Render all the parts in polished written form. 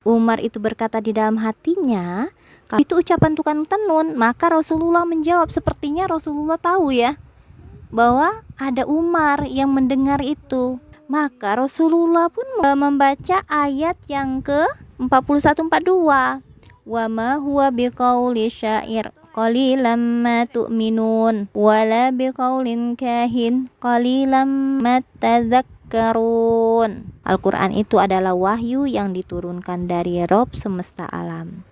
Umar itu berkata di dalam hatinya, kalau itu ucapan tukang tenun, maka Rasulullah menjawab, sepertinya Rasulullah tahu ya bahwa ada Umar yang mendengar itu. Maka Rasulullah pun membaca ayat yang ke 41-42. Wa ma huwa biqauli syair qalilan ma tu'minun wala biqaulin kahin qalilan ma tadzakkarun. Al-Quran itu adalah wahyu yang diturunkan dari Rob semesta alam,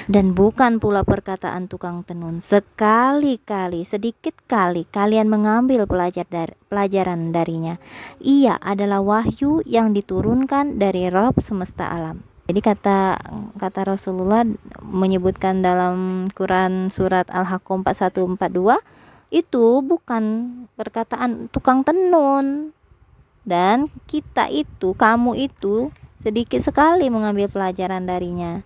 dan bukan pula perkataan tukang tenun. Sekali-kali, sedikit kali kalian mengambil pelajaran darinya. Ia adalah wahyu yang diturunkan dari Rob semesta alam. Jadi kata Rasulullah menyebutkan dalam Quran surat Al-Haqqah 41-42 itu bukan perkataan tukang tenun. Dan kamu itu sedikit sekali mengambil pelajaran darinya.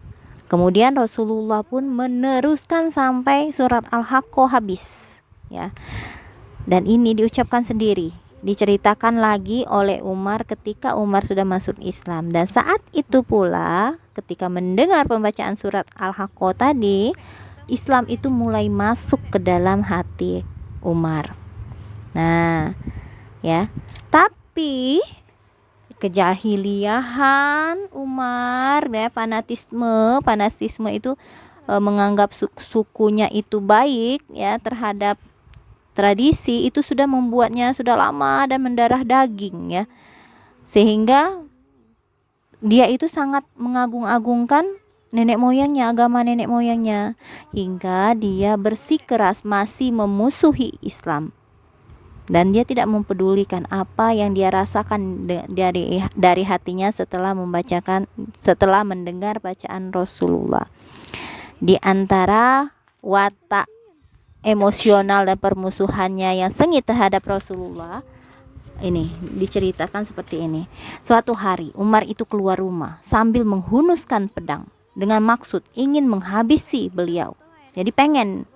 Kemudian Rasulullah pun meneruskan sampai surat Al-Haqqah habis ya. Dan ini diucapkan sendiri, diceritakan lagi oleh Umar ketika Umar sudah masuk Islam. Dan saat itu pula ketika mendengar pembacaan surat Al-Haqqah tadi, Islam itu mulai masuk ke dalam hati Umar. Nah, ya. Tapi kejahiliahan Umar ya, fanatisme itu menganggap sukunya itu baik ya terhadap tradisi, itu sudah membuatnya sudah lama dan mendarah daging ya, sehingga dia itu sangat mengagung-agungkan nenek moyangnya, agama nenek moyangnya, hingga dia bersikeras masih memusuhi Islam. Dan dia tidak mempedulikan apa yang dia rasakan dari hatinya setelah mendengar bacaan Rasulullah. Di antara watak emosional dan permusuhannya yang sengit terhadap Rasulullah, ini diceritakan seperti ini. Suatu hari Umar itu keluar rumah sambil menghunuskan pedang dengan maksud ingin menghabisi beliau. Jadi pengen,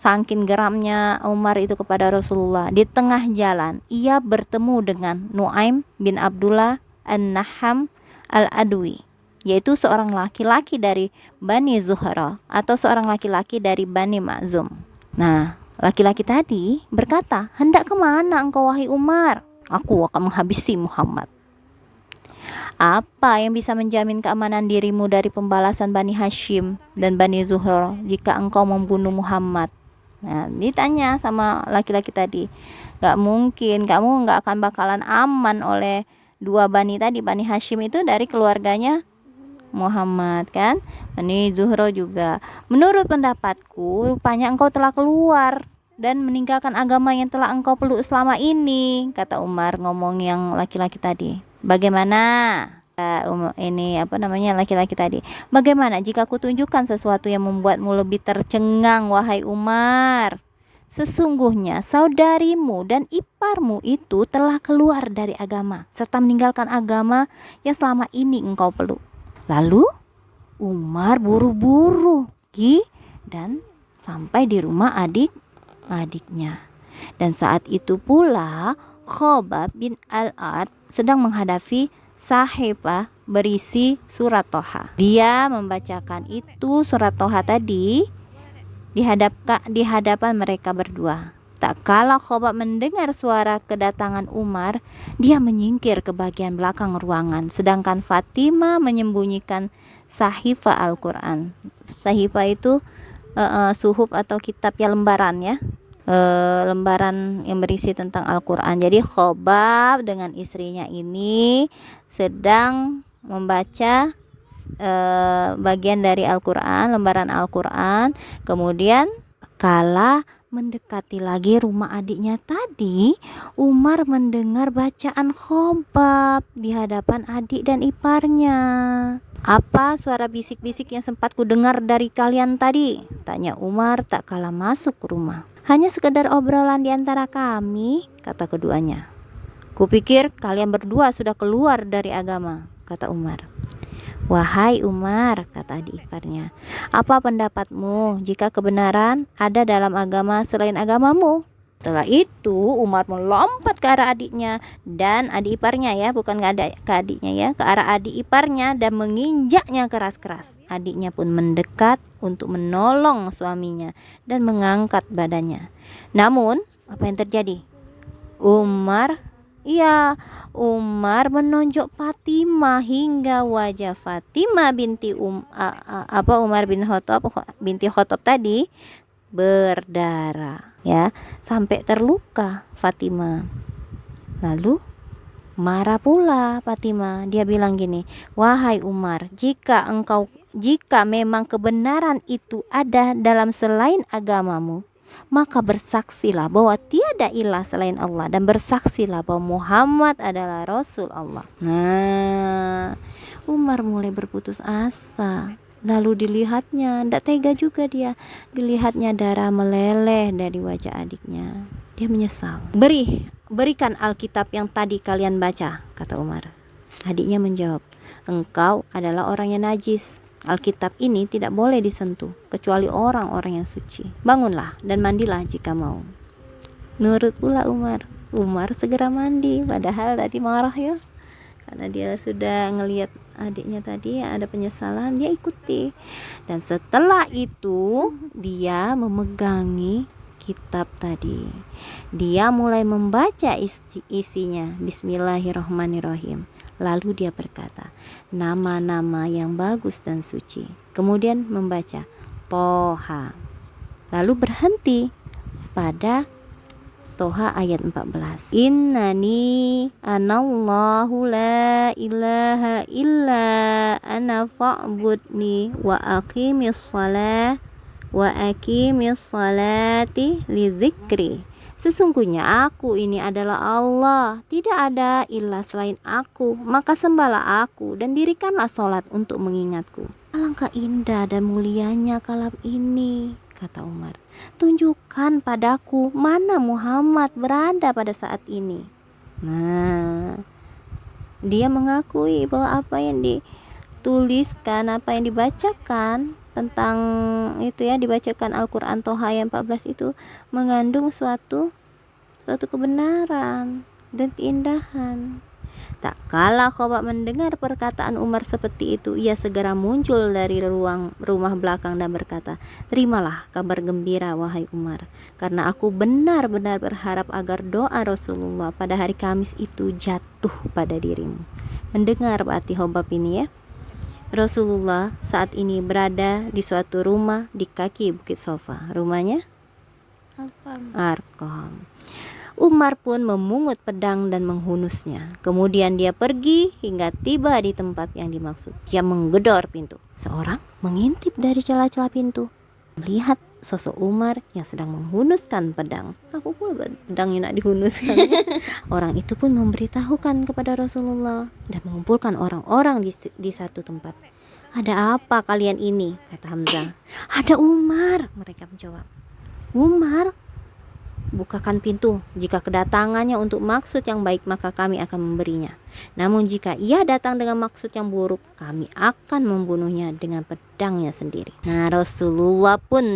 saking geramnya Umar itu kepada Rasulullah. Di tengah jalan ia bertemu dengan Nuaim bin Abdullah An-Naham Al-Adwi, yaitu seorang laki-laki dari Bani Zuhra atau seorang laki-laki dari Bani Ma'zum. Nah, laki-laki tadi berkata, hendak kemana engkau wahai Umar? Aku akan menghabisi Muhammad. Apa yang bisa menjamin keamanan dirimu dari pembalasan Bani Hashim dan Bani Zuhra jika engkau membunuh Muhammad? Nah, ditanya sama laki-laki tadi, gak mungkin, kamu gak akan bakalan aman oleh dua Bani tadi. Bani Hashim itu dari keluarganya Muhammad kan, Bani Zuhra juga. Menurut pendapatku, rupanya engkau telah keluar dan meninggalkan agama yang telah engkau peluk selama ini, kata Umar ngomong yang laki-laki tadi. Bagaimana? Laki-laki tadi, bagaimana jika aku tunjukkan sesuatu yang membuatmu lebih tercengang wahai Umar? Sesungguhnya saudarimu dan iparmu itu telah keluar dari agama serta meninggalkan agama yang selama ini engkau peluk. Lalu Umar buru-buru pergi dan sampai di rumah adik-adiknya. Dan saat itu pula Khobab bin Al-Ard sedang menghadapi sahifah berisi surat Toha. Dia membacakan itu surat Toha tadi di hadapan mereka berdua. Tak kala Khobab mendengar suara kedatangan Umar, dia menyingkir ke bagian belakang ruangan, sedangkan Fatimah menyembunyikan sahifah Al-Quran. Sahifah itu suhuf atau kitab ya, lembaran ya. Lembaran yang berisi tentang Al-Quran. Jadi Khobab dengan istrinya ini sedang membaca bagian dari Al-Quran, lembaran Al-Quran. Kemudian kala mendekati lagi rumah adiknya tadi, Umar mendengar bacaan Khobab di hadapan adik dan iparnya. Apa suara bisik-bisik yang sempat ku dengar dari kalian tadi? Tanya Umar tak kala masuk ke rumah. Hanya sekedar obrolan di antara kami, kata keduanya. Kupikir kalian berdua sudah keluar dari agama, kata Umar. Wahai Umar, kata adik iparnya, apa pendapatmu jika kebenaran ada dalam agama selain agamamu? Setelah itu Umar melompat ke arah adiknya dan adik iparnya ya, bukan ke adiknya ya, ke arah adik iparnya dan menginjaknya keras-keras. Adiknya pun mendekat untuk menolong suaminya dan mengangkat badannya. Namun apa yang terjadi? Umar menonjok Fatimah hingga wajah Fatimah binti Umar binti Khattab tadi berdarah ya, sampai terluka Fatimah. Lalu marah pula Fatimah. Dia bilang gini, "Wahai Umar, jika memang kebenaran itu ada dalam selain agamamu, maka bersaksilah bahwa tiada ilah selain Allah dan bersaksilah bahwa Muhammad adalah Rasul Allah." Nah, Umar mulai berputus asa. Lalu dilihatnya, tidak tega juga dia. Dilihatnya darah meleleh dari wajah adiknya. Dia menyesal. Berikan Alkitab yang tadi kalian baca, kata Umar. Adiknya menjawab, "Engkau adalah orang yang najis. Alkitab ini tidak boleh disentuh, kecuali orang-orang yang suci. Bangunlah dan mandilah jika mau." Nurut pula Umar. Umar segera mandi, padahal tadi marah ya. Karena dia sudah ngelihat adiknya tadi ada penyesalan, dia ikuti. Dan setelah itu dia memegangi kitab tadi. Dia mulai membaca isinya. Bismillahirrahmanirrahim. Lalu dia berkata, nama-nama yang bagus dan suci. Kemudian membaca Toha. Lalu berhenti pada Toha ayat 14. Innani anallahu la ilaha illa ana fa'budni wa aqimis salati li dzikri. Sesungguhnya aku ini adalah Allah, tidak ada ilah selain aku, maka sembahlah aku dan dirikanlah sholat untuk mengingatku. Alangkah indah dan mulianya kalam ini, kata Umar. Tunjukkan padaku mana Muhammad berada pada saat ini. Nah, dia mengakui bahwa apa yang dituliskan, apa yang dibacakan tentang itu ya, dibacakan Al-Quran Toha ayat 14 itu mengandung suatu kebenaran dan keindahan. Tak kala Khobab mendengar perkataan Umar seperti itu, ia segera muncul dari rumah belakang dan berkata, "Terimalah kabar gembira wahai Umar, karena aku benar-benar berharap agar doa Rasulullah pada hari Kamis itu jatuh pada dirimu." Mendengar hati Khobab ini ya, Rasulullah saat ini berada di suatu rumah di kaki Bukit Sofa. Rumahnya Arqam. Umar pun memungut pedang dan menghunusnya. Kemudian dia pergi hingga tiba di tempat yang dimaksud. Dia menggedor pintu. Seorang mengintip dari celah-celah pintu, melihat sosok Umar yang sedang menghunuskan pedang. Aku pula pedangnya nak dihunuskan. Orang itu pun memberitahukan kepada Rasulullah dan mengumpulkan orang-orang di satu tempat. "Ada apa kalian ini?" kata Hamzah. "Ada Umar," mereka menjawab. "Umar, bukakan pintu. Jika kedatangannya untuk maksud yang baik, maka kami akan memberinya. Namun jika ia datang dengan maksud yang buruk, kami akan membunuhnya dengan pedangnya sendiri." Nah, Rasulullah pun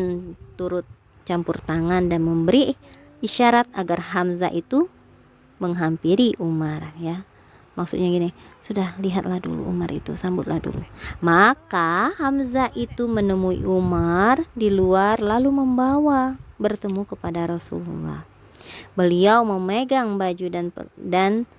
turut campur tangan dan memberi isyarat agar Hamzah itu menghampiri Umar ya. Maksudnya gini, sudah lihatlah dulu Umar itu, sambutlah dulu. Maka Hamzah itu menemui Umar di luar lalu membawa bertemu kepada Rasulullah. Beliau memegang baju dan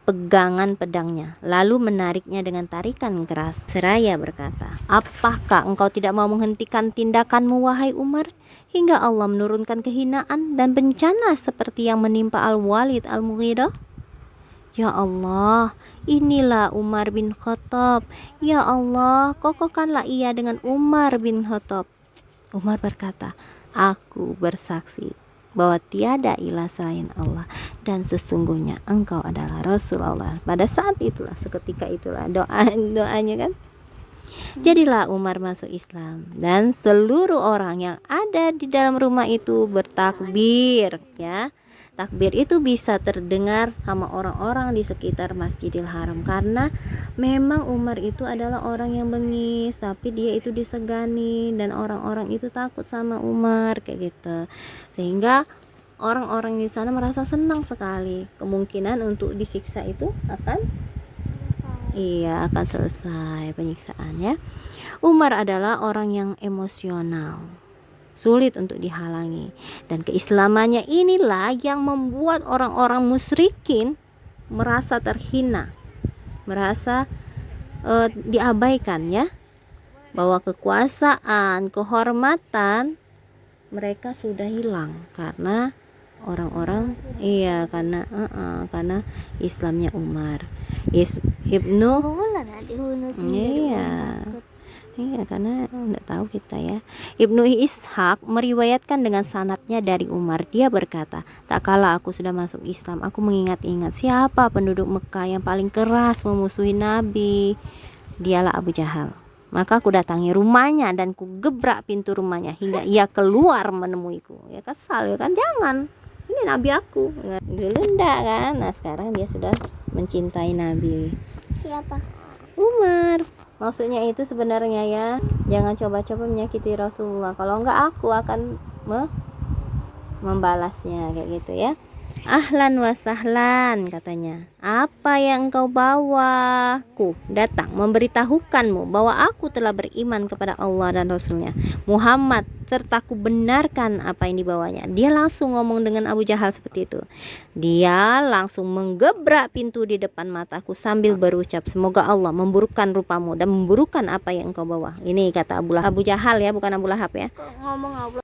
pegangan pedangnya, lalu menariknya dengan tarikan keras seraya berkata, "Apakah engkau tidak mau menghentikan tindakanmu wahai Umar, hingga Allah menurunkan kehinaan dan bencana seperti yang menimpa Al-Walid Al-Mughirah? Ya Allah, inilah Umar bin Khattab. Ya Allah, kokohkanlah ia dengan Umar bin Khattab." Umar berkata, "Aku bersaksi bahwa tiada ilah selain Allah dan sesungguhnya engkau adalah Rasulullah." Pada saat itulah, seketika itulah doanya kan. Jadilah Umar masuk Islam dan seluruh orang yang ada di dalam rumah itu bertakbir ya. Takbir itu bisa terdengar sama orang-orang di sekitar Masjidil Haram karena memang Umar itu adalah orang yang bengis, tapi dia itu disegani dan orang-orang itu takut sama Umar kayak gitu. Sehingga orang-orang di sana merasa senang sekali. Kemungkinan untuk disiksa itu akan selesai penyiksaannya. Umar adalah orang yang emosional, sulit untuk dihalangi, dan keislamannya inilah yang membuat orang-orang musyrikin merasa terhina, merasa diabaikan ya, bahwa kekuasaan, kehormatan mereka sudah hilang karena orang-orang karena Islamnya Umar. Ibnu karena enggak tahu kita ya. Ibnu Ishaq meriwayatkan dengan sanadnya dari Umar. Dia berkata, tak kala aku sudah masuk Islam, aku mengingat-ingat siapa penduduk Mekah yang paling keras memusuhi Nabi. Dialah Abu Jahal. Maka aku datangi rumahnya dan ku gebrak pintu rumahnya hingga ia keluar menemuiku. Ya kesal ya kan, jangan. Ini Nabi aku. Dulu enggak kan. Nah, sekarang dia sudah mencintai Nabi. Siapa? Umar. Maksudnya itu sebenarnya ya, jangan coba-coba menyakiti Rasulullah. Kalau enggak aku akan membalasnya kayak gitu ya. Ahlan wa sahlan, katanya. Apa yang engkau bawa? Ku datang memberitahukanmu bahwa aku telah beriman kepada Allah dan Rasulnya Muhammad, serta ku benarkan apa yang dibawanya. Dia langsung ngomong dengan Abu Jahal seperti itu. Dia langsung menggebrak pintu di depan mataku sambil berucap, semoga Allah memburukkan rupamu dan memburukkan apa yang engkau bawa. Ini kata Abu Jahal ya, bukan Abu Lahab ya. Kok ngomong Abu